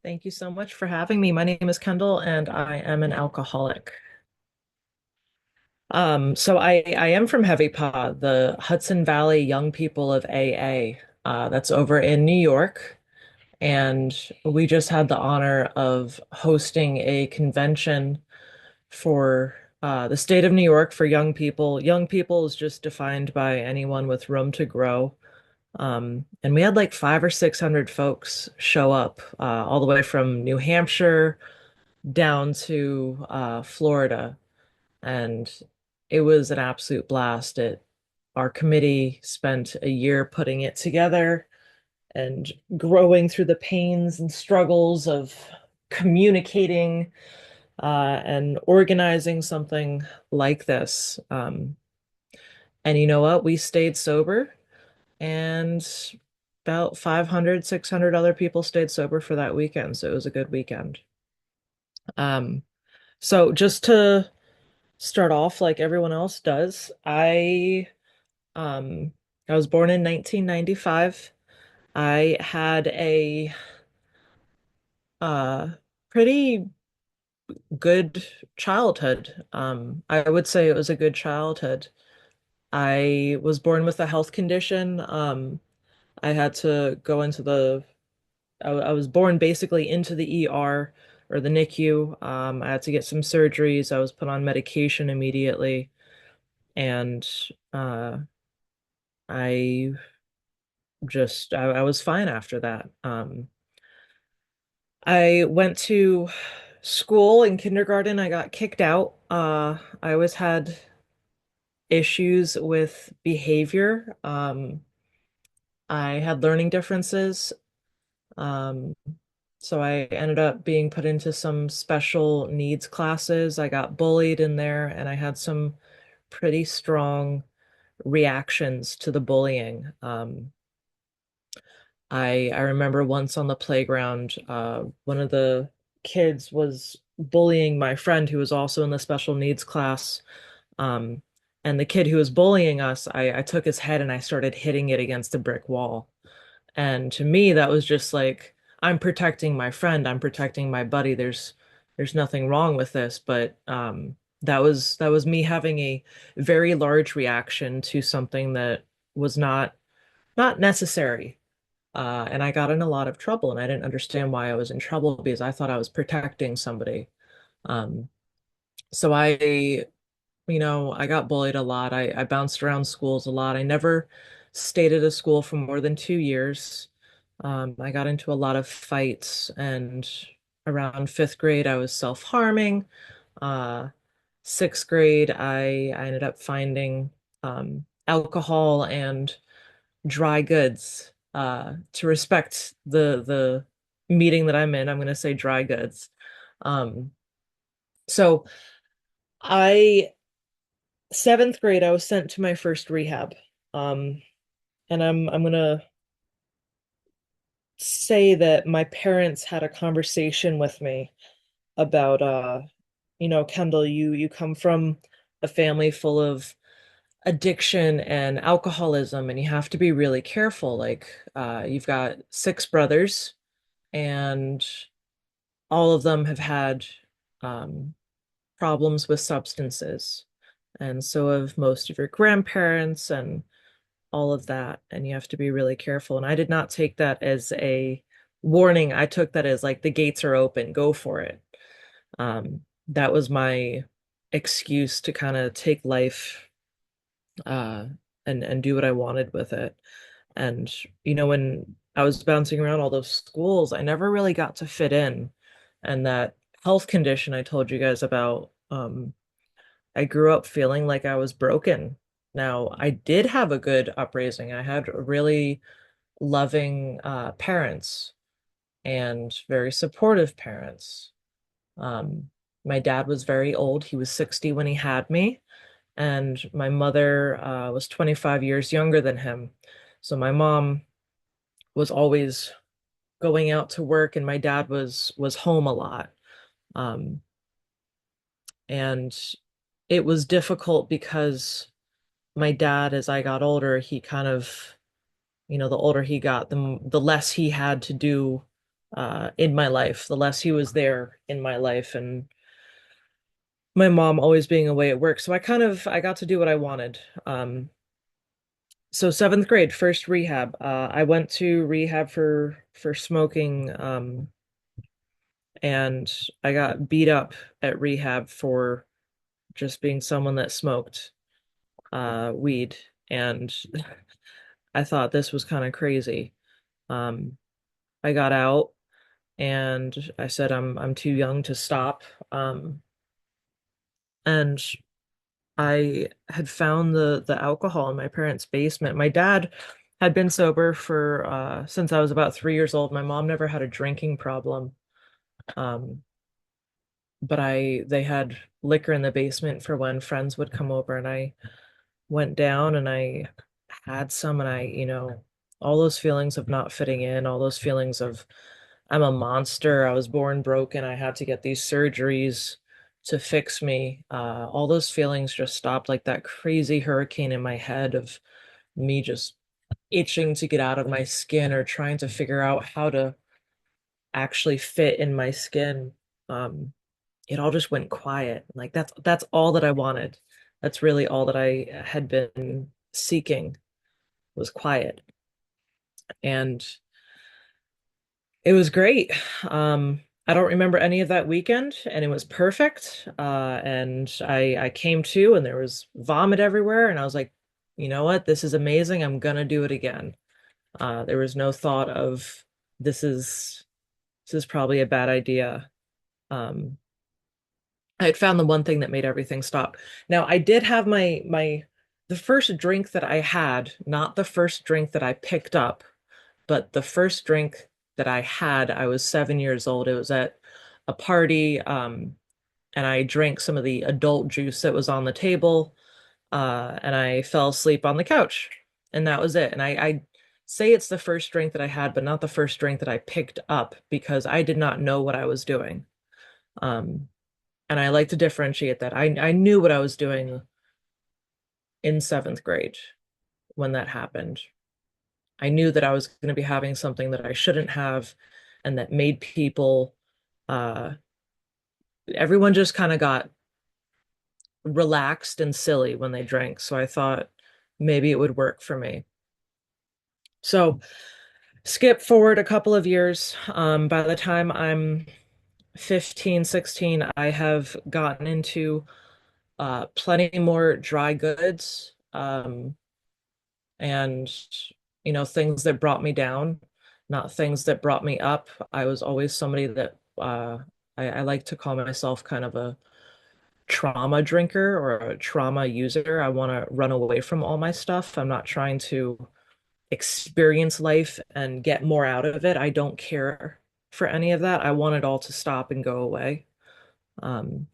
Thank you so much for having me. My name is Kendall and I am an alcoholic. So I am from HVYPAA, the Hudson Valley Young People of AA. That's over in New York. And we just had the honor of hosting a convention for the state of New York for young people. Young people is just defined by anyone with room to grow. And we had like 500 or 600 folks show up, all the way from New Hampshire down to Florida, and it was an absolute blast. Our committee spent a year putting it together and growing through the pains and struggles of communicating and organizing something like this. And you know what? We stayed sober, and about 500, 600 other people stayed sober for that weekend. So it was a good weekend. Um, so just to start off like everyone else does. Um I was born in 1995. I had a uh pretty good childhood. I would say it was a good childhood. I was born with a health condition. I had to go into I was born basically into the ER or the NICU. I had to get some surgeries. I was put on medication immediately, and uh I I was fine after that. I went to school in kindergarten. I got kicked out. I always had issues with behavior. I had learning differences. Um, so I ended up being put into some special needs classes. I got bullied in there, and I had some pretty strong reactions to the bullying. I remember once on the playground, one of the kids was bullying my friend who was also in the special needs class. Um, and the kid who was bullying us, I took his head and I started hitting it against a brick wall. And to me, that was just like, I'm protecting my friend, I'm protecting my buddy. There's nothing wrong with this, but that was me having a very large reaction to something that was not necessary. And I got in a lot of trouble, and I didn't understand why I was in trouble because I thought I was protecting somebody. Um, so I got bullied a lot. I bounced around schools a lot. I never stayed at a school for more than 2 years. I got into a lot of fights, and around fifth grade, I was self-harming. Uh, Sixth grade, I ended up finding alcohol and dry goods. To respect the meeting that I'm in, I'm going to say dry goods. Um, so I Seventh grade, I was sent to my first rehab. Um, and I'm gonna say that my parents had a conversation with me about Kendall, you come from a family full of addiction and alcoholism, and you have to be really careful. Like, you've got six brothers, and all of them have had um, problems with substances. And so have most of your grandparents and all of that. And you have to be really careful. And I did not take that as a warning. I took that as like the gates are open, go for it. That was my excuse to kind of take life uh, and do what I wanted with it. And when I was bouncing around all those schools, I never really got to fit in. And that health condition I told you guys about, I grew up feeling like I was broken. Now, I did have a good upraising. I had really loving parents and very supportive parents. Um, my dad was very old. He was 60 when he had me, and my mother was 25 years younger than him. So my mom was always going out to work, and my dad was home a lot. Um, and it was difficult because my dad, as I got older, he kind of, the older he got, the less he had to do in my life, the less he was there in my life, and my mom always being away at work. So I got to do what I wanted. So seventh grade, first rehab. I went to rehab for smoking, and I got beat up at rehab for just being someone that smoked weed, and I thought this was kind of crazy. Um, I got out and I said I'm too young to stop. And I had found the alcohol in my parents' basement. My dad had been sober for since I was about 3 years old. My mom never had a drinking problem. Um, but they had liquor in the basement for when friends would come over, and I went down and I had some, and all those feelings of not fitting in, all those feelings of I'm a monster, I was born broken, I had to get these surgeries to fix me. All those feelings just stopped like that crazy hurricane in my head of me just itching to get out of my skin or trying to figure out how to actually fit in my skin. Um, it all just went quiet. Like that's all that I wanted. That's really all that I had been seeking was quiet. And it was great. I don't remember any of that weekend, and it was perfect. And I came to, and there was vomit everywhere, and I was like, you know what? This is amazing. I'm gonna do it again. There was no thought of this is this is probably a bad idea. Um, I had found the one thing that made everything stop. Now, I did have the first drink that I had, not the first drink that I picked up, but the first drink that I had, I was 7 years old. It was at a party, and I drank some of the adult juice that was on the table, and I fell asleep on the couch, and that was it. And I say it's the first drink that I had, but not the first drink that I picked up because I did not know what I was doing. Um, and I like to differentiate that. I knew what I was doing in seventh grade when that happened. I knew that I was going to be having something that I shouldn't have, and that made people, uh, everyone just kind of got relaxed and silly when they drank. So I thought maybe it would work for me. So skip forward a couple of years. By the time I'm 15, 16, I have gotten into plenty more dry goods. And things that brought me down, not things that brought me up. I was always somebody that I like to call myself kind of a trauma drinker or a trauma user. I want to run away from all my stuff. I'm not trying to experience life and get more out of it. I don't care for any of that. I want it all to stop and go away. Um,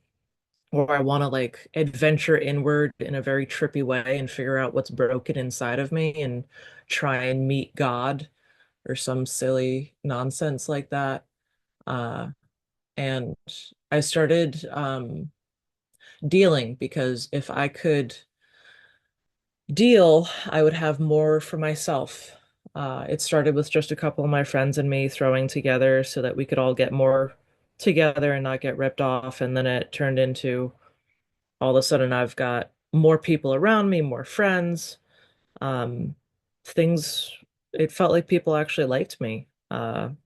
or I want to like adventure inward in a very trippy way and figure out what's broken inside of me and try and meet God or some silly nonsense like that. Uh, and I started dealing because if I could deal, I would have more for myself. It started with just a couple of my friends and me throwing together so that we could all get more together and not get ripped off. And then it turned into all of a sudden I've got more people around me, more friends. Um, things, it felt like people actually liked me. And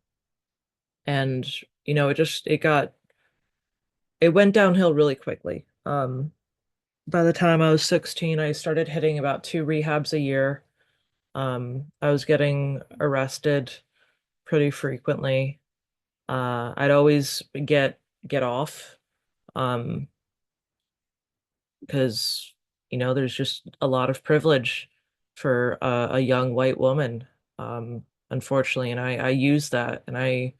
it went downhill really quickly. By the time I was 16, I started hitting about two rehabs a year. I was getting arrested pretty frequently. I'd always get off. Um, because there's just a lot of privilege for a young white woman, unfortunately, and I used that and I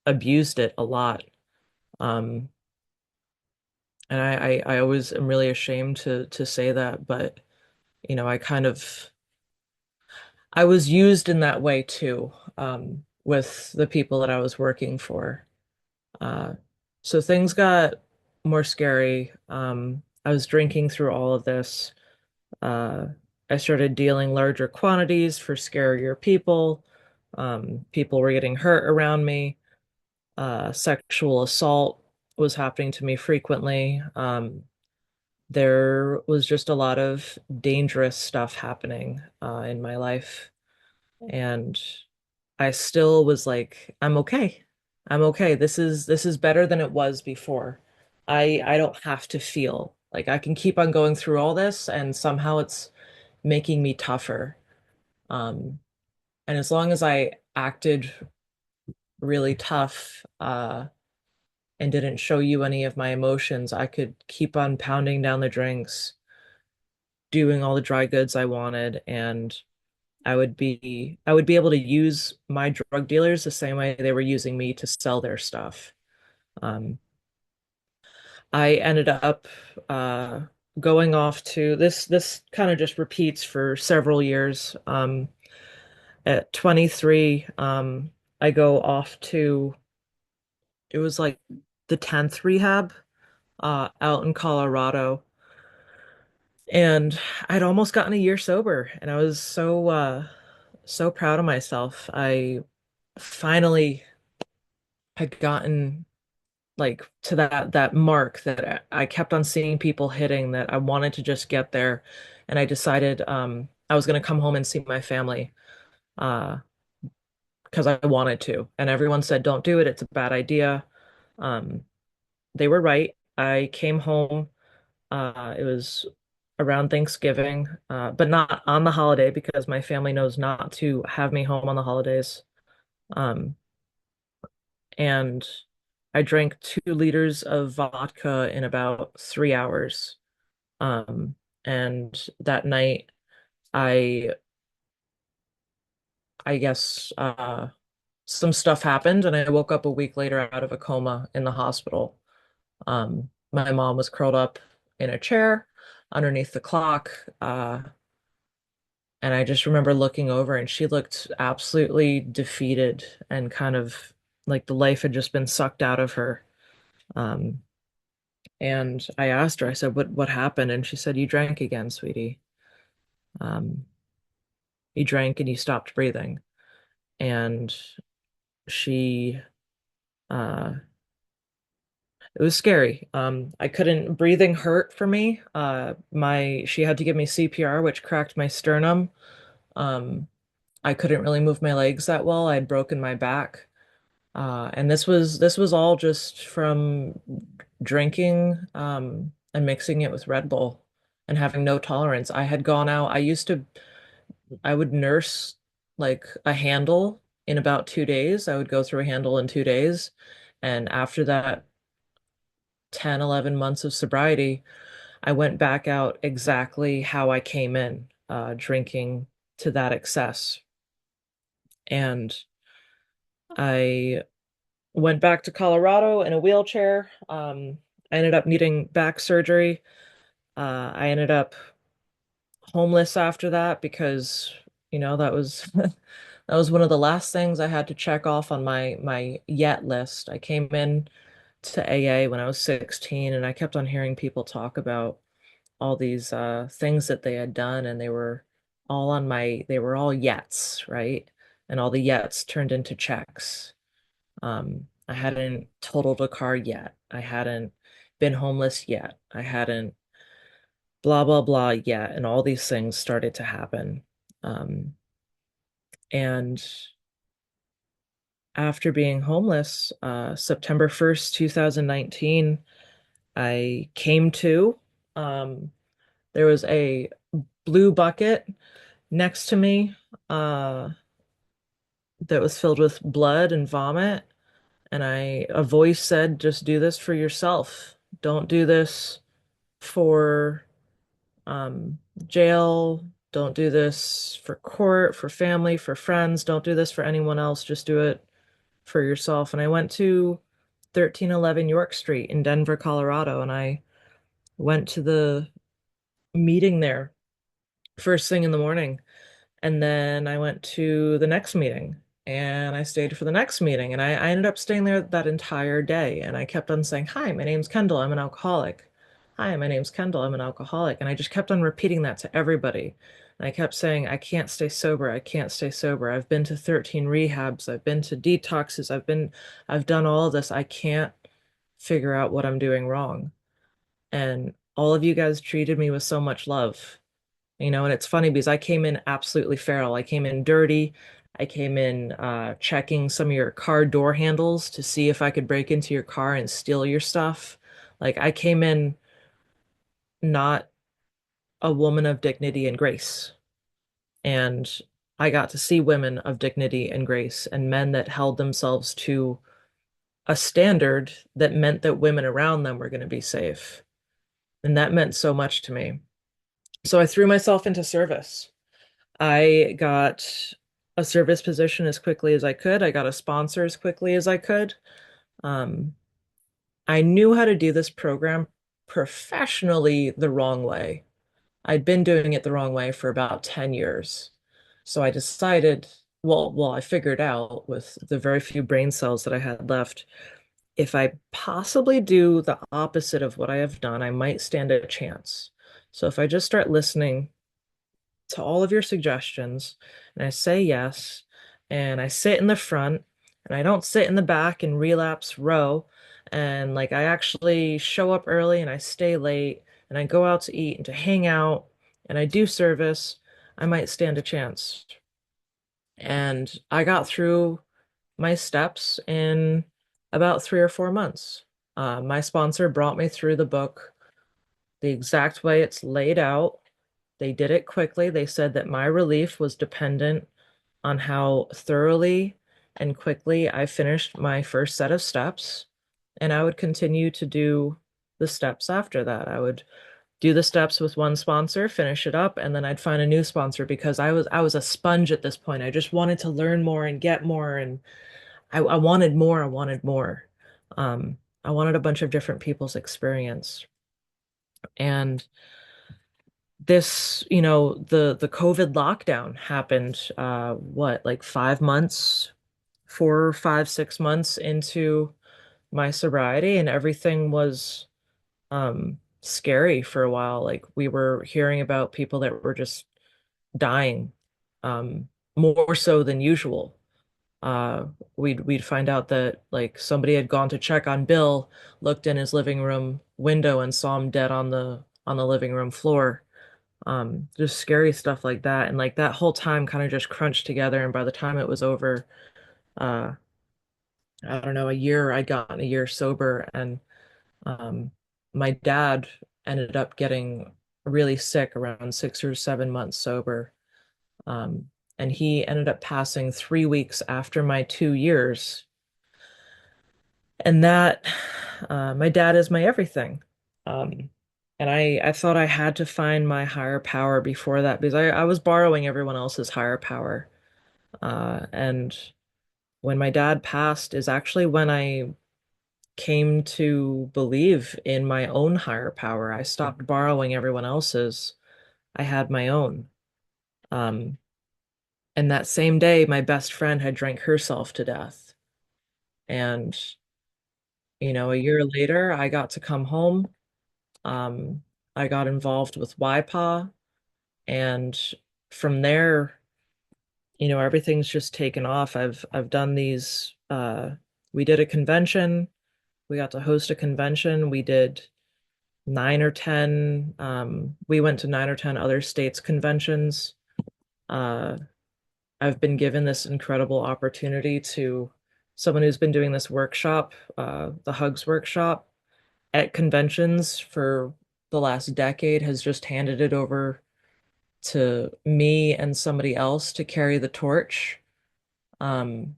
abused it a lot. um and I always am really ashamed to say that, but I was used in that way too, with the people that I was working for. So things got more scary. I was drinking through all of this. Uh, I started dealing larger quantities for scarier people. People were getting hurt around me. Sexual assault was happening to me frequently. There was just a lot of dangerous stuff happening in my life. And I still was like, I'm okay. I'm okay. This is better than it was before. I don't have to feel like I can keep on going through all this and somehow it's making me tougher. Um, and as long as I acted really tough, and didn't show you any of my emotions, I could keep on pounding down the drinks, doing all the dry goods I wanted, and I would be able to use my drug dealers the same way they were using me to sell their stuff. Um, I ended up uh, going off to this kind of just repeats for several years. At 23, I go off to it was like the 10th rehab out in Colorado. And I'd almost gotten a year sober, and I was so proud of myself. I finally had gotten like to that mark that I kept on seeing people hitting that I wanted to just get there. And I decided I was going to come home and see my family uh because I wanted to. And everyone said, "Don't do it. It's a bad idea." Um, they were right. I came home. It was around Thanksgiving, but not on the holiday because my family knows not to have me home on the holidays. Um, and I drank 2 liters of vodka in about 3 hours. Um, and that night, I I guess some stuff happened, and I woke up a week later out of a coma in the hospital. My mom was curled up in a chair underneath the clock. And I just remember looking over and she looked absolutely defeated and kind of like the life had just been sucked out of her. Um, and I asked her, I said, what happened? And she said, "You drank again, sweetie. Um, you drank and you stopped breathing." And she, uh, it was scary. I couldn't, breathing hurt for me. She had to give me CPR, which cracked my sternum. Um, I couldn't really move my legs that well. I'd broken my back. And this was all just from drinking and mixing it with Red Bull and having no tolerance. I had gone out. I would nurse like a handle in about 2 days. I would go through a handle in 2 days. And after that 10, 11 months of sobriety, I went back out exactly how I came in, drinking to that excess. And I went back to Colorado in a wheelchair. I ended up needing back surgery. I ended up homeless after that because, that was that was one of the last things I had to check off on my yet list. I came in to AA when I was 16 and I kept on hearing people talk about all these things that they had done and they were all yets, right? And all the yets turned into checks. I hadn't totaled a car yet. I hadn't been homeless yet. I hadn't blah, blah, blah yet. And all these things started to happen. Um, and after being homeless, September 1st, 2019, I came to. Um, there was a blue bucket next to me uh, that was filled with blood and vomit. And a voice said, "Just do this for yourself. Don't do this for jail. Don't do this for court, for family, for friends. Don't do this for anyone else. Just do it for yourself." And I went to 1311 York Street in Denver, Colorado, and I went to the meeting there first thing in the morning. And then I went to the next meeting and I stayed for the next meeting. And I ended up staying there that entire day. And I kept on saying, "Hi, my name's Kendall. I'm an alcoholic. Hi, my name's Kendall. I'm an alcoholic." And I just kept on repeating that to everybody And I kept saying, I can't stay sober. I can't stay sober. I've been to 13 rehabs. I've been to detoxes. I've done all of this. I can't figure out what I'm doing wrong. And all of you guys treated me with so much love. And it's funny because I came in absolutely feral. I came in dirty. I came in checking some of your car door handles to see if I could break into your car and steal your stuff. Like I came in not a woman of dignity and grace. And I got to see women of dignity and grace and men that held themselves to a standard that meant that women around them were going to be safe. And that meant so much to me. So I threw myself into service. I got a service position as quickly as I could. I got a sponsor as quickly as I could. Um, I knew how to do this program professionally the wrong way. I'd been doing it the wrong way for about 10 years. So I decided, I figured out with the very few brain cells that I had left, if I possibly do the opposite of what I have done, I might stand a chance. So if I just start listening to all of your suggestions and I say yes, and I sit in the front and I don't sit in the back in relapse row, and like I actually show up early and I stay late and I go out to eat and to hang out and I do service, I might stand a chance. And I got through my steps in about 3 or 4 months. My sponsor brought me through the book the exact way it's laid out. They did it quickly. They said that my relief was dependent on how thoroughly and quickly I finished my first set of steps, and I would continue to do the steps after that. I would do the steps with one sponsor, finish it up, and then I'd find a new sponsor because I was a sponge at this point. I just wanted to learn more and get more, and I wanted more. I wanted more. I wanted a bunch of different people's experience. And the COVID lockdown happened, like 5 months, 4, 5, 6 months into my sobriety, and everything was scary for a while. Like we were hearing about people that were just dying, more so than usual. Uh, we'd find out that like somebody had gone to check on Bill, looked in his living room window and saw him dead on the living room floor. Just scary stuff like that. And like that whole time kind of just crunched together. And by the time it was over, uh, I don't know, I'd gotten a year sober. And um, my dad ended up getting really sick around 6 or 7 months sober. Um, and he ended up passing 3 weeks after my 2 years. And my dad is my everything. Um, and I thought I had to find my higher power before that because I was borrowing everyone else's higher power. And when my dad passed is actually when I came to believe in my own higher power. I stopped borrowing everyone else's. I had my own. Um, and that same day, my best friend had drank herself to death. And, a year later, I got to come home. Um, I got involved with YPAA, and from there, everything's just taken off. I've done these. We did a convention. We got to host a convention. We did 9 or 10. We went to 9 or 10 other states' conventions. Uh, I've been given this incredible opportunity to someone who's been doing this workshop, the Hugs workshop at conventions for the last decade, has just handed it over to me and somebody else to carry the torch. Um,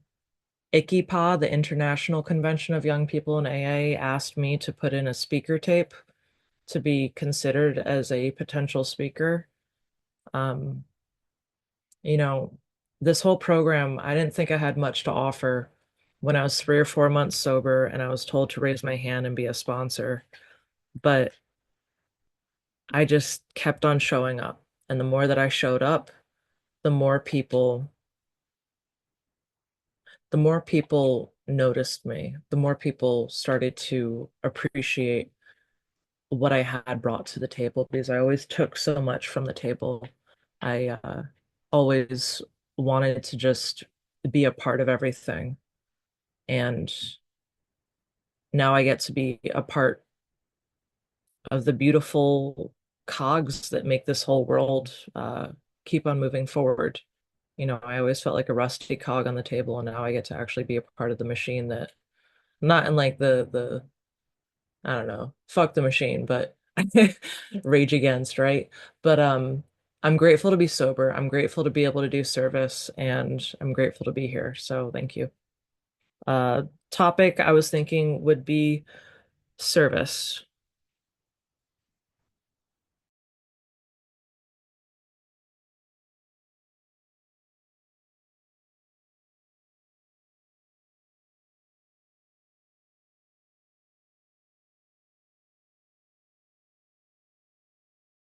HVYPAA, the International Convention of Young People in AA, asked me to put in a speaker tape to be considered as a potential speaker. Um, you know, this whole program, I didn't think I had much to offer when I was 3 or 4 months sober and I was told to raise my hand and be a sponsor. But I just kept on showing up. And the more that I showed up, the more people, the more people noticed me, the more people started to appreciate what I had brought to the table because I always took so much from the table. I always wanted to just be a part of everything. And now I get to be a part of the beautiful cogs that make this whole world keep on moving forward. I always felt like a rusty cog on the table, and now I get to actually be a part of the machine that, not in like the I don't know, fuck the machine, but rage against, right? But I'm grateful to be sober. I'm grateful to be able to do service, and I'm grateful to be here. So thank you. Topic I was thinking would be service.